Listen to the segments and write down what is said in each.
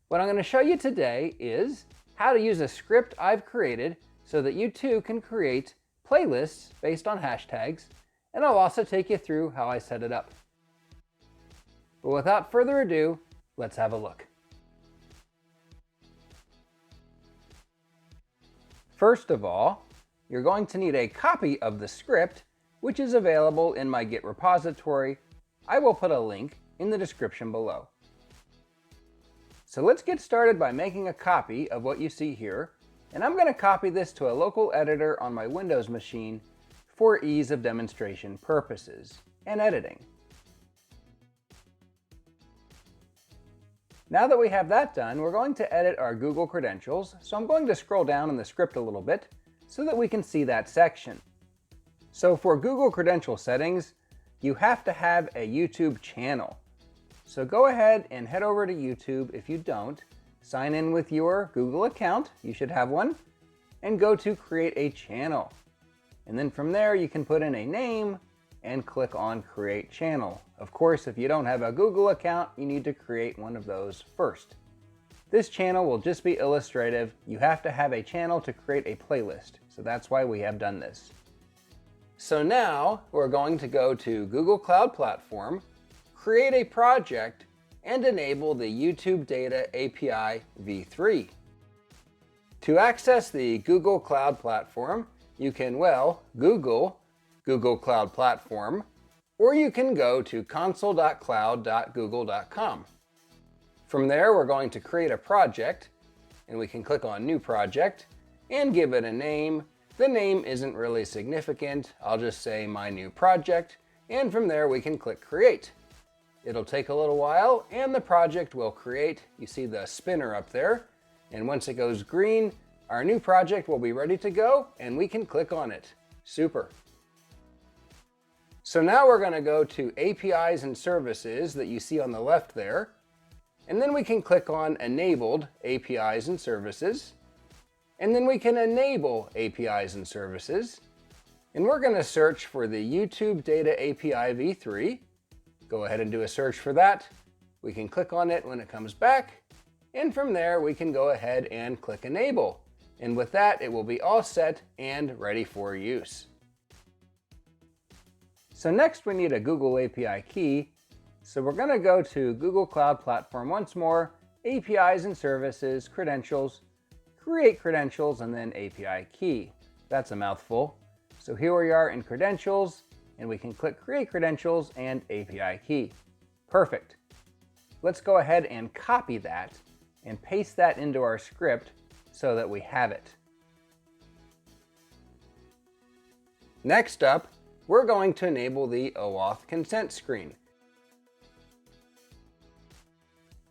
What I'm going to show you today is how to use a script I've created so that you too can create playlists based on hashtags, and I'll also take you through how I set it up. But without further ado, let's have a look. First of all, you're going to need a copy of the script, which is available in my Git repository. I will put a link in the description below. So let's get started by making a copy of what you see here, and I'm going to copy this to a local editor on my Windows machine for ease of demonstration purposes and editing. Now that we have that done, we're going to edit our Google credentials, so I'm going to scroll down in the script a little bit so that we can see that section. So for Google credential settings, you have to have a YouTube channel. So go ahead and head over to YouTube if you don't, sign in with your Google account, you should have one, and go to create a channel. And then from there you can put in a name and click on create channel. Of course, if you don't have a Google account, you need to create one of those first. This channel will just be illustrative. You have to have a channel to create a playlist. So that's why we have done this. So now we're going to go to Google Cloud Platform, create a project, and enable the YouTube Data API v3. To access the Google Cloud Platform, you can, Google Cloud Platform, or you can go to console.cloud.google.com. From there, we're going to create a project, and we can click on New Project and give it a name. The name isn't really significant. I'll just say My New Project, and from there we can click Create. It'll take a little while, and the project will create. You see the spinner up there, and once it goes green, our new project will be ready to go, and we can click on it. Super. So now we're going to go to APIs and Services that you see on the left there, and then we can click on Enabled APIs and Services, and then we can enable APIs and Services, and we're going to search for the YouTube Data API v3. Go ahead and do a search for that. We can click on it when it comes back, and from there we can go ahead and click Enable. And with that, it will be all set and ready for use. So next we need a Google API key. So we're going to go to Google Cloud Platform once more, APIs and Services, Credentials, Create Credentials, and then API key. That's a mouthful. So here we are in Credentials, and we can click Create Credentials and API key. Perfect. Let's go ahead and copy that and paste that into our script so that we have it. Next up, we're going to enable the OAuth consent screen.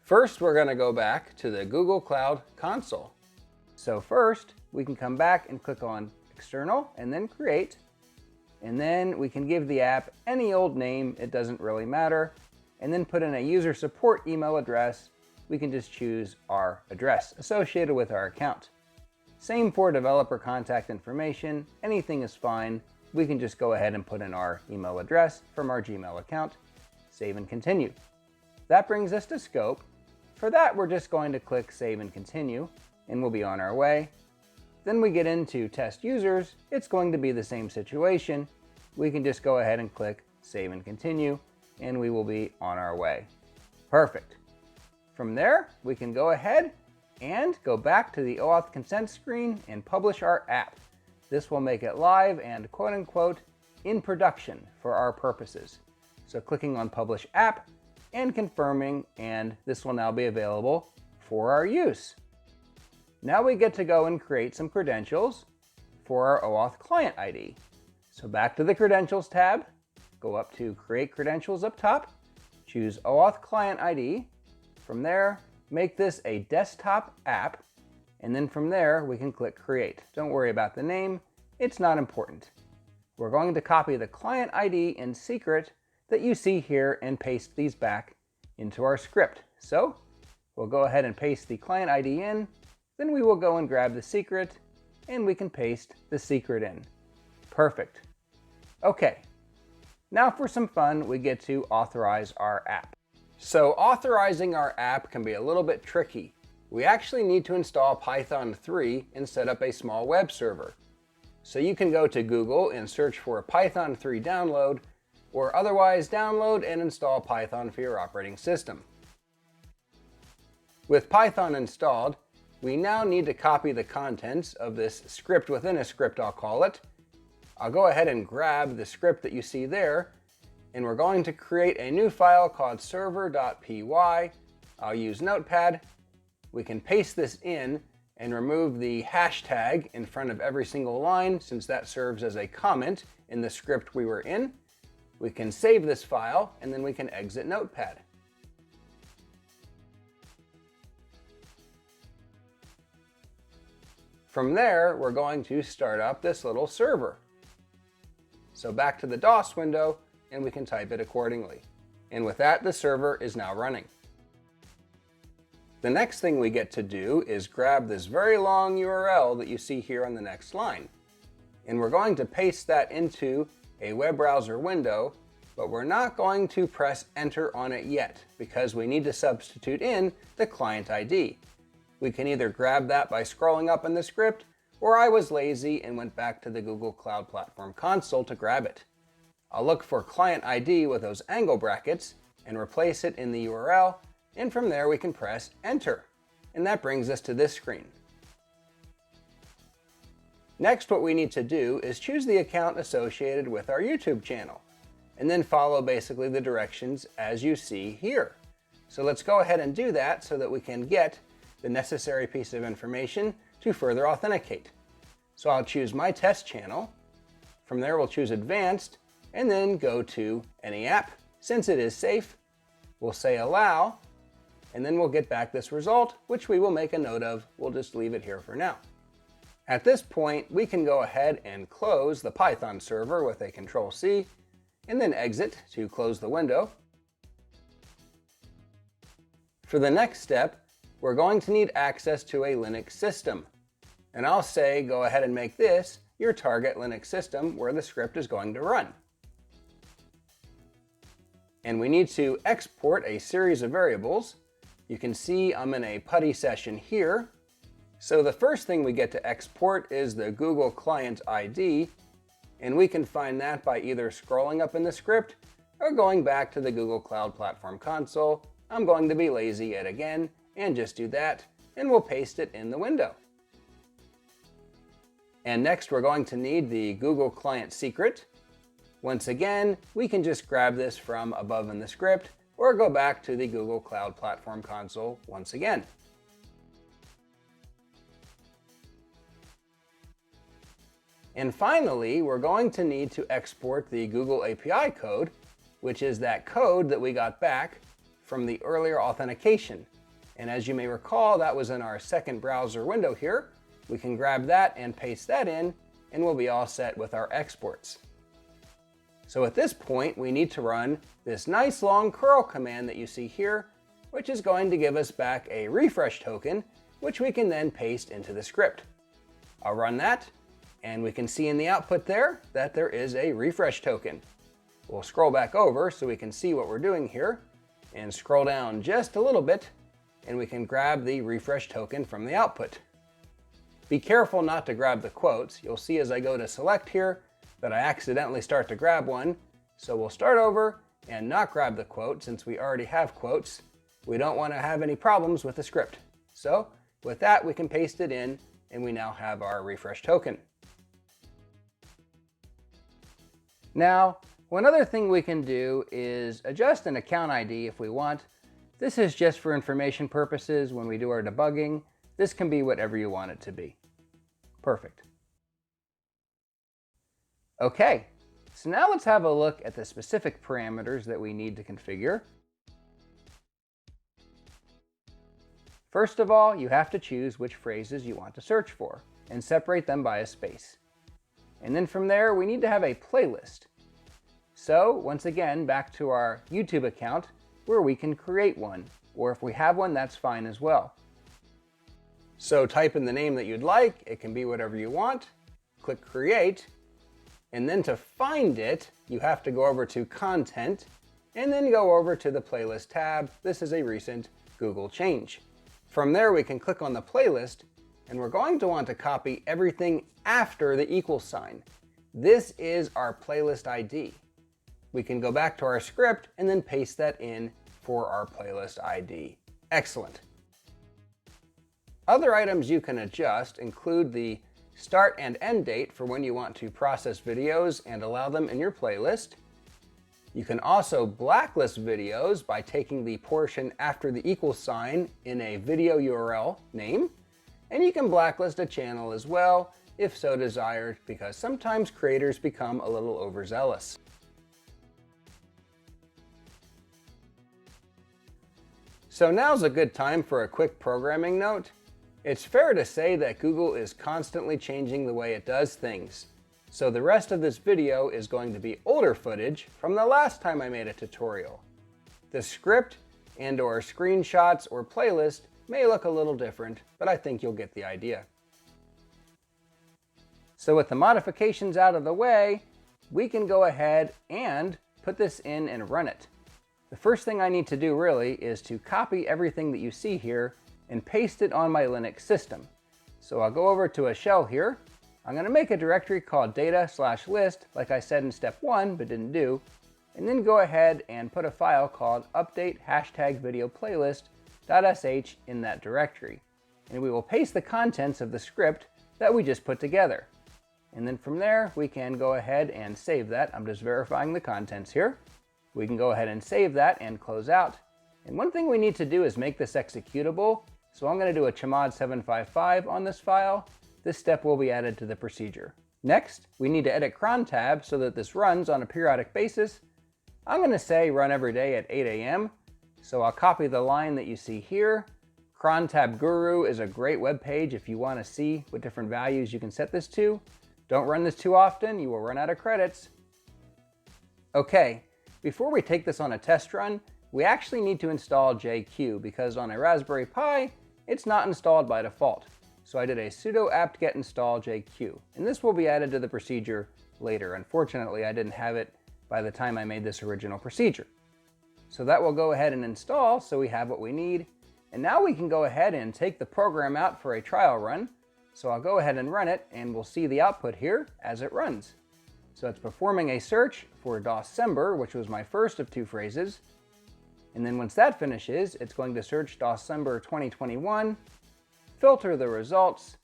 First, we're going to go back to the Google Cloud Console. So first, we can come back and click on External and then Create. And then we can give the app any old name, it doesn't really matter. And then put in a user support email address. We can just choose our address associated with our account. Same for developer contact information, anything is fine. We can just go ahead and put in our email address from our Gmail account, save and continue. That brings us to scope. For that, we're just going to click Save and Continue, and we'll be on our way. Then we get into test users. It's going to be the same situation. We can just go ahead and click Save and Continue, and we will be on our way. Perfect. From there, we can go ahead and go back to the OAuth consent screen and publish our app. This will make it live and quote-unquote in production for our purposes. So clicking on Publish App and confirming, and this will now be available for our use. Now we get to go and create some credentials for our OAuth client ID. So back to the Credentials tab, go up to Create Credentials up top, choose OAuth client ID. From there, make this a desktop app, and then from there we can click Create. Don't worry about the name, it's not important. We're going to copy the client ID and secret that you see here and paste these back into our script. So we'll go ahead and paste the client ID in, then we will go and grab the secret, and we can paste the secret in. Perfect. Okay, now for some fun, we get to authorize our app. So authorizing our app can be a little bit tricky. we actually need to install Python 3 and set up a small web server. So you can go to Google and search for Python 3 download, or otherwise download and install Python for your operating system. With Python installed, we now need to copy the contents of this script within a script, I'll call it. I'll go ahead and grab the script that you see there, and we're going to create a new file called server.py. I'll use Notepad. We can paste this in and remove the hashtag in front of every single line, since that serves as a comment in the script we were in. We can save this file, and then we can exit Notepad. From there, we're going to start up this little server. So back to the DOS window, and we can type it accordingly. And with that, the server is now running. The next thing we get to do is grab this very long URL that you see here on the next line. And we're going to paste that into a web browser window, but we're not going to press enter on it yet because we need to substitute in the client ID. We can either grab that by scrolling up in the script, or I was lazy and went back to the Google Cloud Platform console to grab it. I'll look for client ID with those angle brackets and replace it in the URL, and from there we can press enter. And that brings us to this screen. Next, what we need to do is choose the account associated with our YouTube channel, and then follow basically the directions as you see here. So let's go ahead and do that so that we can get the necessary piece of information to further authenticate. So I'll choose my test channel. From there we'll choose advanced and then go to any app. Since it is safe, we'll say allow, and then we'll get back this result, which we will make a note of. We'll just leave it here for now. At this point, we can go ahead and close the Python server with a Control-C, and then exit to close the window. For the next step, we're going to need access to a Linux system. And I'll say go ahead and make this your target Linux system where the script is going to run. And we need to export a series of variables. You can see I'm in a PuTTY session here. So the first thing we get to export is the Google Client ID, and we can find that by either scrolling up in the script or going back to the Google Cloud Platform console. I'm going to be lazy yet again and just do that, and we'll paste it in the window. And next we're going to need the Google Client secret. Once again, we can just grab this from above in the script or go back to the Google Cloud Platform console once again. And finally, we're going to need to export the Google API code, which is that code that we got back from the earlier authentication. And as you may recall, that was in our second browser window here. We can grab that and paste that in, and we'll be all set with our exports. So at this point, we need to run this nice long curl command that you see here, which is going to give us back a refresh token, which we can then paste into the script. I'll run that, and we can see in the output there that there is a refresh token. We'll scroll back over so we can see what we're doing here, and scroll down just a little bit, and we can grab the refresh token from the output. Be careful not to grab the quotes. You'll see as I go to select here that I accidentally start to grab one. So we'll start over and not grab the quote since we already have quotes. We don't want to have any problems with the script. So with that, we can paste it in, and we now have our refresh token. Now, one other thing we can do is adjust an account ID if we want. This is just for information purposes when we do our debugging. This can be whatever you want it to be. Perfect. Okay, so now let's have a look at the specific parameters that we need to configure. First of all, you have to choose which phrases you want to search for and separate them by a space. And then from there, we need to have a playlist. So once again, back to our YouTube account where we can create one, or if we have one, that's fine as well. So type in the name that you'd like. It can be whatever you want. Click create. And then to find it, you have to go over to content and then go over to the playlist tab. This is a recent Google change. From there, we can click on the playlist, and we're going to want to copy everything after the equal sign. This is our playlist ID. We can go back to our script and then paste that in for our playlist ID. Excellent. Other items you can adjust include the start and end date for when you want to process videos and allow them in your playlist. You can also blacklist videos by taking the portion after the equal sign in a video URL name. And you can blacklist a channel as well, if so desired, because sometimes creators become a little overzealous. So now's a good time for a quick programming note. It's fair to say that Google is constantly changing the way it does things. So the rest of this video is going to be older footage from the last time I made a tutorial. The script and/or screenshots or playlist may look a little different, but I think you'll get the idea. So with the modifications out of the way, we can go ahead and put this in and run it. The first thing I need to do really is to copy everything that you see here and paste it on my Linux system. So I'll go over to a shell here. I'm going to make a directory called data/list, like I said in step 1 but didn't do, and then go ahead and put a file called update #video playlist.sh in that directory. And we will paste the contents of the script that we just put together. And then from there, we can go ahead and save that. I'm just verifying the contents here. We can go ahead and save that and close out. And one thing we need to do is make this executable. So I'm going to do a chmod 755 on this file. This step will be added to the procedure. Next, we need to edit cron tab so that this runs on a periodic basis. I'm going to say run every day at 8 a.m. So I'll copy the line that you see here. Cron tab Guru is a great web page if you want to see what different values you can set this to. Don't run this too often, you will run out of credits. Okay, before we take this on a test run, we actually need to install JQ because on a Raspberry Pi, it's not installed by default. So I did a sudo apt-get install JQ, and this will be added to the procedure later. Unfortunately, I didn't have it by the time I made this original procedure. So that will go ahead and install, so we have what we need. And now we can go ahead and take the program out for a trial run. So I'll go ahead and run it, and we'll see the output here as it runs. So it's performing a search for Dawsember, which was my first of 2 phrases. And then once that finishes, it's going to search Dawsember 2021, filter the results,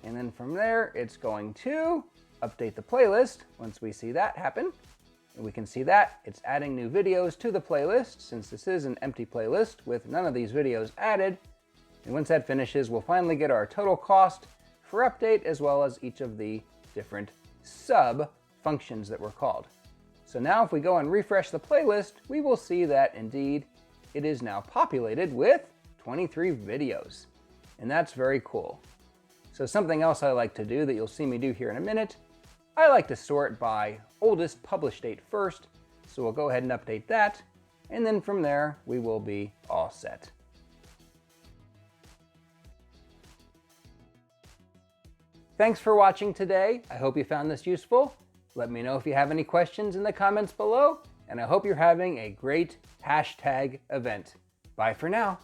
and then from there, it's going to update the playlist once we see that happen. And we can see that it's adding new videos to the playlist since this is an empty playlist with none of these videos added. And once that finishes, we'll finally get our total cost for update as well as each of the different sub functions that were called. So now if we go and refresh the playlist, we will see that indeed it is now populated with 23 videos. And that's very cool. So something else I like to do that you'll see me do here in a minute, I like to sort by oldest publish date first. So we'll go ahead and update that. And then from there, we will be all set. Thanks for watching today. I hope you found this useful. Let me know if you have any questions in the comments below, and I hope you're having a great hashtag event. Bye for now.